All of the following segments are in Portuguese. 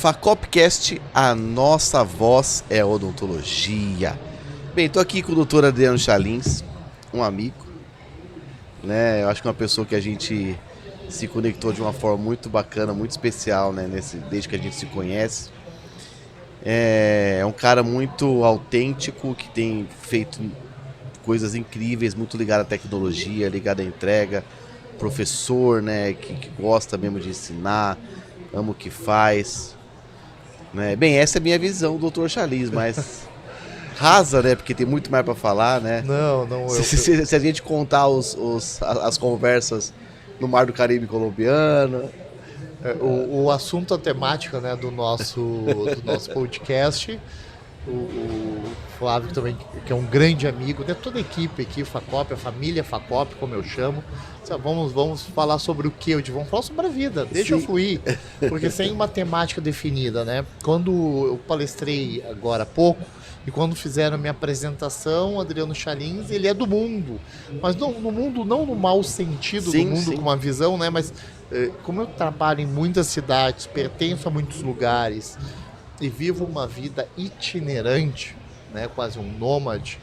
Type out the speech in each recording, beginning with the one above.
Facopcast, a nossa voz é odontologia. Bem, tô aqui com o Dr. Adriano Chalins, um amigo, né? Eu acho que é uma pessoa que a gente se conectou de uma forma muito bacana, muito especial, né? Desde que a gente se conhece. É um cara muito autêntico, que tem feito coisas incríveis, muito ligado à tecnologia, ligado à entrega, professor, né? Que gosta mesmo de ensinar, ama o que faz. Né? Bem, essa é a minha visão do Dr. Chalins, mas rasa, né? Porque tem muito mais para falar, né? Não, Se a gente contar as conversas no Mar do Caribe colombiano. o assunto, a temática, né, do nosso podcast, o Flávio também, que é um grande amigo, né, toda a equipe aqui, Facop, a família Facop, como eu chamo. Vamos falar sobre o que? Vamos falar sobre a vida, deixa eu fluir, porque sem uma temática definida, né? Quando eu palestrei agora há pouco, e quando fizeram a minha apresentação, Adriano Chalins, ele é do mundo. Mas não, no mundo, não no mau sentido do mundo, com uma visão, né? Mas como eu trabalho em muitas cidades, pertenço a muitos lugares e vivo uma vida itinerante, né? Quase um nômade.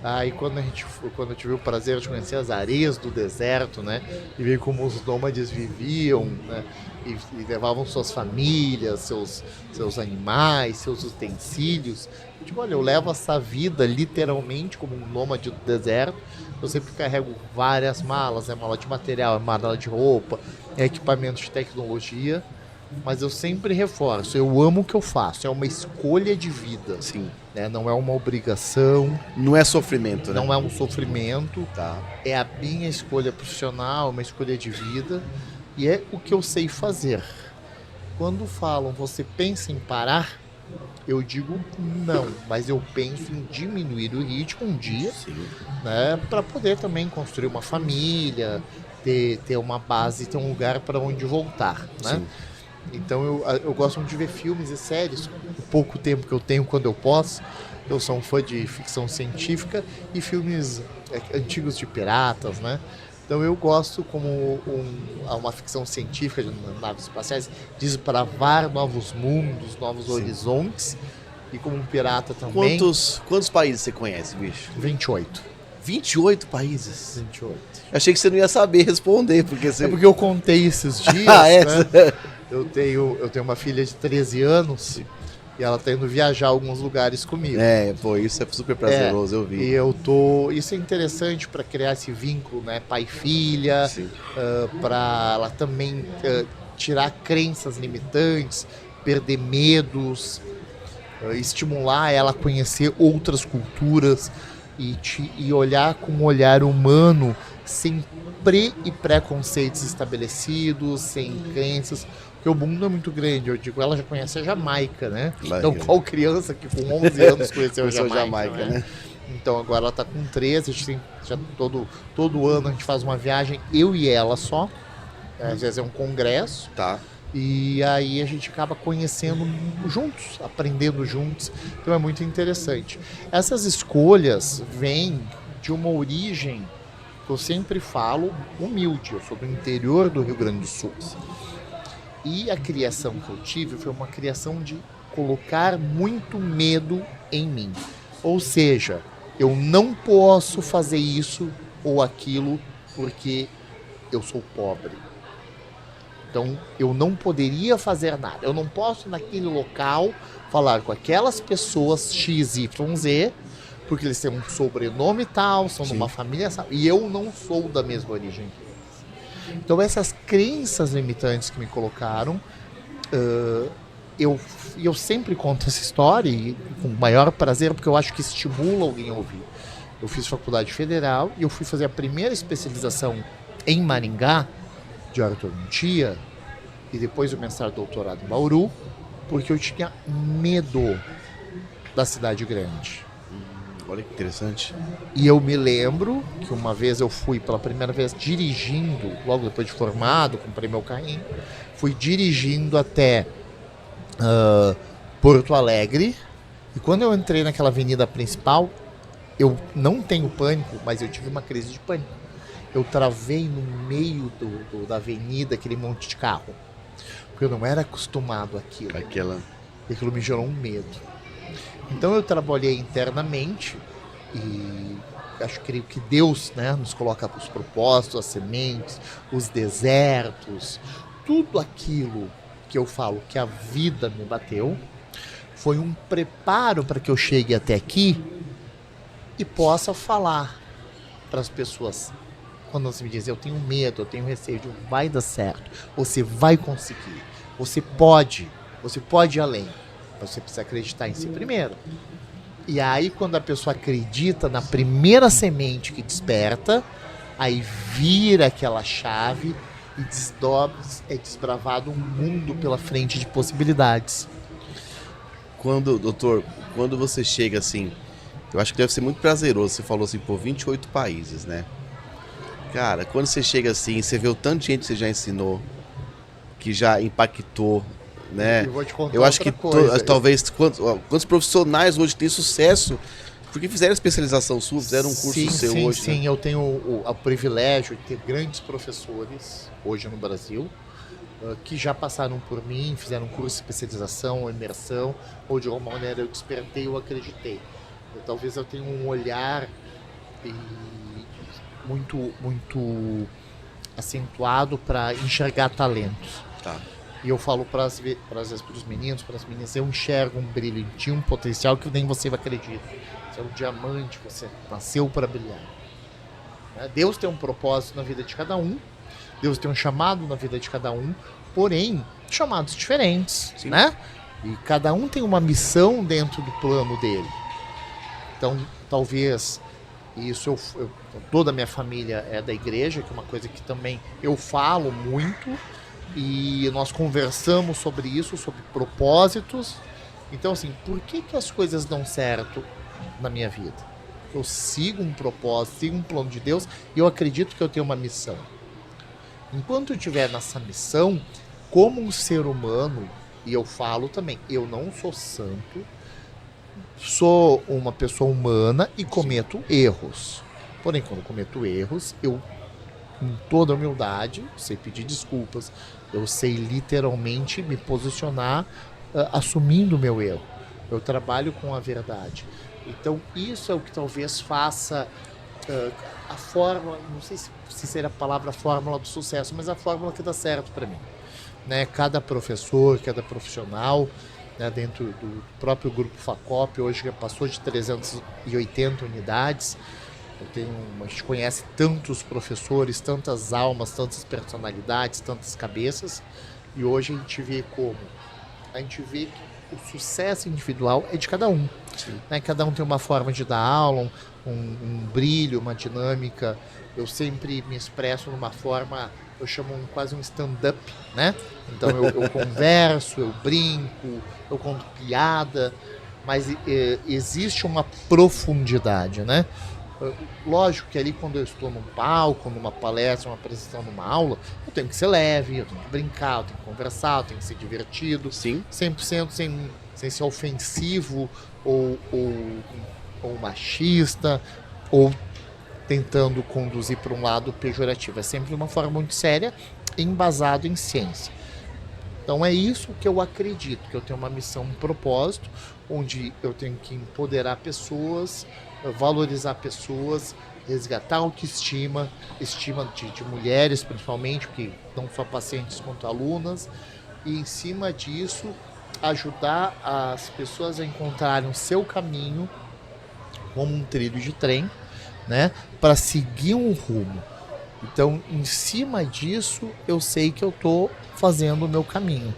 Aí quando eu tive o prazer de conhecer as areias do deserto, né? E ver como os nômades viviam, né? E levavam suas famílias, seus animais, seus utensílios. Eu digo, olha, eu levo essa vida literalmente como um nômade do deserto. Eu sempre carrego várias malas, mala de material, mala de roupa, equipamentos de tecnologia. Mas eu sempre reforço, eu amo o que eu faço, é uma escolha de vida. Sim. Né? Não é uma obrigação. Não é sofrimento, né? Não é um sofrimento. Tá. É a minha escolha profissional, uma escolha de vida. E é o que eu sei fazer. Quando falam, você pensa em parar? Eu digo não, mas eu penso em diminuir o ritmo um dia, né, para poder também construir uma família, ter uma base, ter um lugar para onde voltar, né? Sim. Então eu gosto muito de ver filmes e séries, o pouco tempo que eu tenho quando eu posso. Eu sou um fã de ficção científica e filmes antigos de piratas, né? Então eu gosto como uma ficção científica de naves espaciais, desbravar novos mundos, novos horizontes, e como um pirata também. Quantos países você conhece, bicho? 28. 28 países? 28. Eu achei que você não ia saber responder, porque você... É porque eu contei esses dias, né? Eu tenho uma filha de 13 anos e ela tá indo viajar a alguns lugares comigo. Isso é super prazeroso, eu vi. E isso é interessante para criar esse vínculo, né? Pai e filha, para ela também tirar crenças limitantes, perder medos, estimular ela a conhecer outras culturas e olhar com um olhar humano, sem e preconceitos estabelecidos, sem crenças. Porque o mundo é muito grande, eu digo, ela já conhece a Jamaica, né? Então qual criança que com 11 anos conheceu a Jamaica, né? Então agora ela tá com 13, a gente tem, já todo ano a gente faz uma viagem, eu e ela só, às vezes é um congresso, e aí a gente acaba conhecendo juntos, aprendendo juntos, então é muito interessante. Essas escolhas vêm de uma origem, que eu sempre falo, humilde. Eu sou do interior do Rio Grande do Sul. E a criação que eu tive foi uma criação de colocar muito medo em mim. Ou seja, eu não posso fazer isso ou aquilo porque eu sou pobre. Então, eu não poderia fazer nada. Eu não posso, naquele local, falar com aquelas pessoas X, Y, Z, porque eles têm um sobrenome tal, são de uma família tal, e eu não sou da mesma origem que eles. Então essas crenças limitantes que me colocaram, eu sempre conto essa história e com o maior prazer, porque eu acho que estimula alguém a ouvir. Eu fiz faculdade federal e eu fui fazer a primeira especialização em Maringá, de ortodontia, e depois o mestrado e doutorado em Bauru, porque eu tinha medo da cidade grande. Olha que interessante. E eu me lembro que uma vez eu fui pela primeira vez dirigindo, logo depois de formado, comprei meu carrinho, fui dirigindo até Porto Alegre, e quando eu entrei naquela avenida principal, eu não tenho pânico, mas eu tive uma crise de pânico. Eu travei no meio da avenida, aquele monte de carro. porque eu não era acostumado àquilo. Aquela... E aquilo me gerou um medo. Então eu trabalhei internamente e creio que Deus, né, nos coloca os propósitos, as sementes, os desertos, tudo aquilo que eu falo que a vida me bateu, foi um preparo para que eu chegue até aqui e possa falar para as pessoas. Quando elas me dizem, eu tenho medo, eu tenho receio, vai dar certo, você vai conseguir, você pode ir além. Você precisa acreditar em si primeiro. E aí, quando a pessoa acredita na primeira semente que desperta, aí vira aquela chave e é desbravado um mundo pela frente de possibilidades. Doutor, quando você chega assim, eu acho que deve ser muito prazeroso, você falou assim, por 28 países, né? Cara, quando você chega assim, você vê o tanto de gente que você já ensinou, que já impactou, né? Eu vou te contar eu acho que coisa. Talvez quantos profissionais hoje têm sucesso porque fizeram especialização sua, fizeram um curso seu hoje. Sim, né? Eu tenho o privilégio de ter grandes professores hoje no Brasil que já passaram por mim, fizeram curso de especialização, imersão, ou de alguma maneira eu despertei, eu acreditei. Talvez eu tenha um olhar muito acentuado para enxergar talentos. Tá. E eu falo para os meninos, para as meninas, eu enxergo um brilho em ti, um potencial que nem você acredita. Você é um diamante, você nasceu para brilhar. Deus tem um propósito na vida de cada um, Deus tem um chamado na vida de cada um, porém, chamados diferentes, Sim. né? E cada um tem uma missão dentro do plano dele. Então, talvez, isso toda a minha família é da igreja, que é uma coisa que também eu falo muito, e nós conversamos sobre isso, sobre propósitos. Então, assim, por que as coisas dão certo na minha vida? Eu sigo um propósito, sigo um plano de Deus, e eu acredito que eu tenho uma missão. Enquanto eu estiver nessa missão, como um ser humano, e eu falo também, eu não sou santo, sou uma pessoa humana e cometo erros. Porém, quando cometo erros, eu, com toda humildade, sei pedir desculpas, eu sei literalmente me posicionar assumindo o meu erro. Eu trabalho com a verdade. Então, isso é o que talvez faça a fórmula, não sei se seria a palavra fórmula do sucesso, mas a fórmula que dá certo para mim. Né? Cada professor, cada profissional, né, dentro do próprio grupo FACOP, hoje já passou de 380 unidades. A gente conhece tantos professores, tantas almas, tantas personalidades, tantas cabeças, e hoje a gente vê que o sucesso individual é de cada um. Né? Cada um tem uma forma de dar aula, um brilho, uma dinâmica. Eu sempre me expresso numa forma, eu chamo quase um stand-up, né? Então eu converso, eu brinco, eu conto piada, mas existe uma profundidade, né? Lógico que ali quando eu estou num palco, numa palestra, uma apresentação, numa aula, eu tenho que ser leve, eu tenho que brincar, eu tenho que conversar, eu tenho que ser divertido. Sim. 100% sem ser ofensivo ou machista ou tentando conduzir para um lado pejorativo. É sempre uma forma muito séria, embasado em ciência. Então é isso que eu acredito, que eu tenho uma missão, um propósito, onde eu tenho que empoderar pessoas, valorizar pessoas, resgatar a autoestima, estima de mulheres principalmente, que não só pacientes quanto alunas, e em cima disso ajudar as pessoas a encontrarem o seu caminho como um trilho de trem, né, para seguir um rumo. Então, em cima disso, eu sei que eu estou fazendo o meu caminho,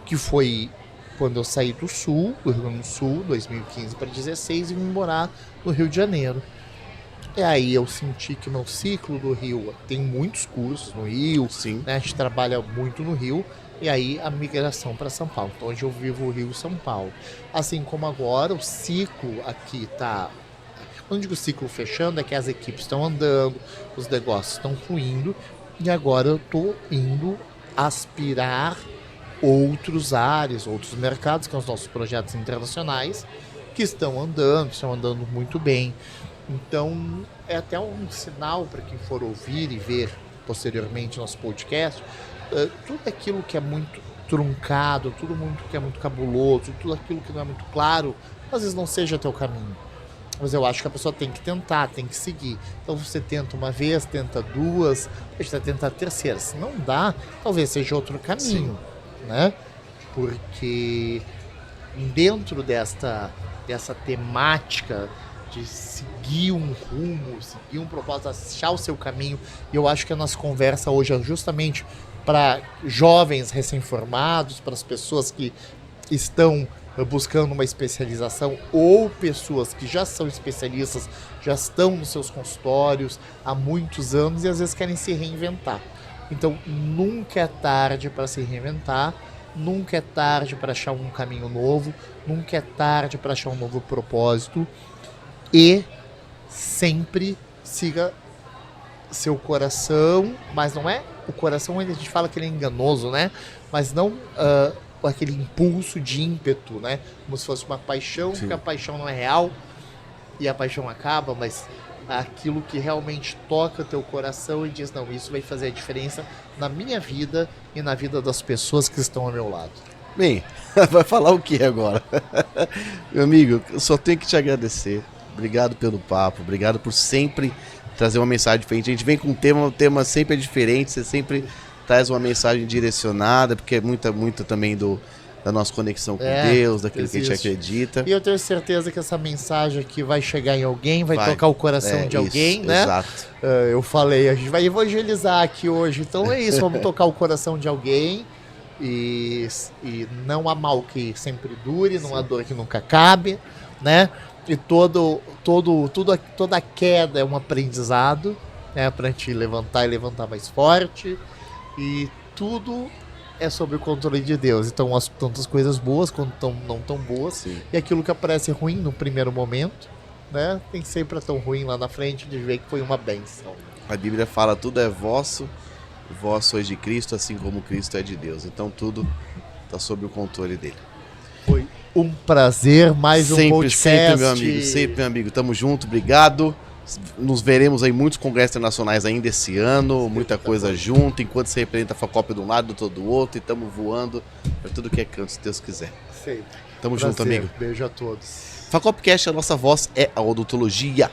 que foi quando eu saí do Sul, do Rio Grande do Sul, 2015 para 2016, e vim morar no Rio de Janeiro. E aí eu senti que meu ciclo do Rio, tem muitos cursos no Rio, Sim. Né, a gente trabalha muito no Rio, e aí a migração para São Paulo. Então, hoje eu vivo o Rio e São Paulo. Assim como agora, o ciclo aqui está... Quando eu digo ciclo fechando, é que as equipes estão andando, os negócios estão fluindo, e agora eu estou indo aspirar outros áreas, outros mercados, que são os nossos projetos internacionais, que estão andando muito bem. Então, é até um sinal para quem for ouvir e ver posteriormente nosso podcast, tudo aquilo que é muito truncado, tudo muito que é muito cabuloso, tudo aquilo que não é muito claro, às vezes não seja teu caminho. Mas eu acho que a pessoa tem que tentar, tem que seguir. Então você tenta uma vez, tenta duas, depois você tenta a terceira. Se não dá, talvez seja outro caminho, né? Porque dentro dessa temática de seguir um rumo, seguir um propósito, achar o seu caminho, e eu acho que a nossa conversa hoje é justamente para jovens recém-formados, para as pessoas que estão buscando uma especialização ou pessoas que já são especialistas, já estão nos seus consultórios há muitos anos e às vezes querem se reinventar. Então nunca é tarde para se reinventar, nunca é tarde para achar um caminho novo, nunca é tarde para achar um novo propósito e sempre siga seu coração, mas não é o coração, a gente fala que ele é enganoso, né? Mas não aquele impulso de ímpeto, né? Como se fosse uma paixão, porque a paixão não é real e a paixão acaba, mas aquilo que realmente toca teu coração e diz, não, isso vai fazer a diferença na minha vida e na vida das pessoas que estão ao meu lado. Bem, vai falar o que agora? Meu amigo, eu só tenho que te agradecer. Obrigado pelo papo, obrigado por sempre trazer uma mensagem diferente. A gente vem com um tema sempre é diferente, você sempre traz uma mensagem direcionada, porque é muito também da nossa conexão com Deus, daquilo que a gente acredita. E eu tenho certeza que essa mensagem aqui vai chegar em alguém, vai tocar o coração de alguém, né? Exato. Eu falei, a gente vai evangelizar aqui hoje, então é isso, vamos tocar o coração de alguém e não há mal que sempre dure, não há dor que nunca cabe, né? E toda queda é um aprendizado, né? Pra gente levantar e levantar mais forte. E tudo é sobre o controle de Deus. Então, tantas coisas boas quanto não tão boas. Sim. E aquilo que aparece ruim no primeiro momento, né? Tem sempre tão ruim lá na frente de ver que foi uma bênção. A Bíblia fala, tudo é vosso, vós sois de Cristo, assim como Cristo é de Deus. Então, tudo está sob o controle dele. Foi um prazer, mais um podcast. Sempre, meu amigo. Tamo junto, obrigado. Nos veremos aí muitos congressos internacionais ainda esse ano, muita coisa junto, enquanto você representa a Facop de um lado, do todo do outro, e estamos voando para tudo que é canto, se Deus quiser. Sempre. Tamo junto, amigo. Beijo a todos. Facopcast, a nossa voz é a odontologia.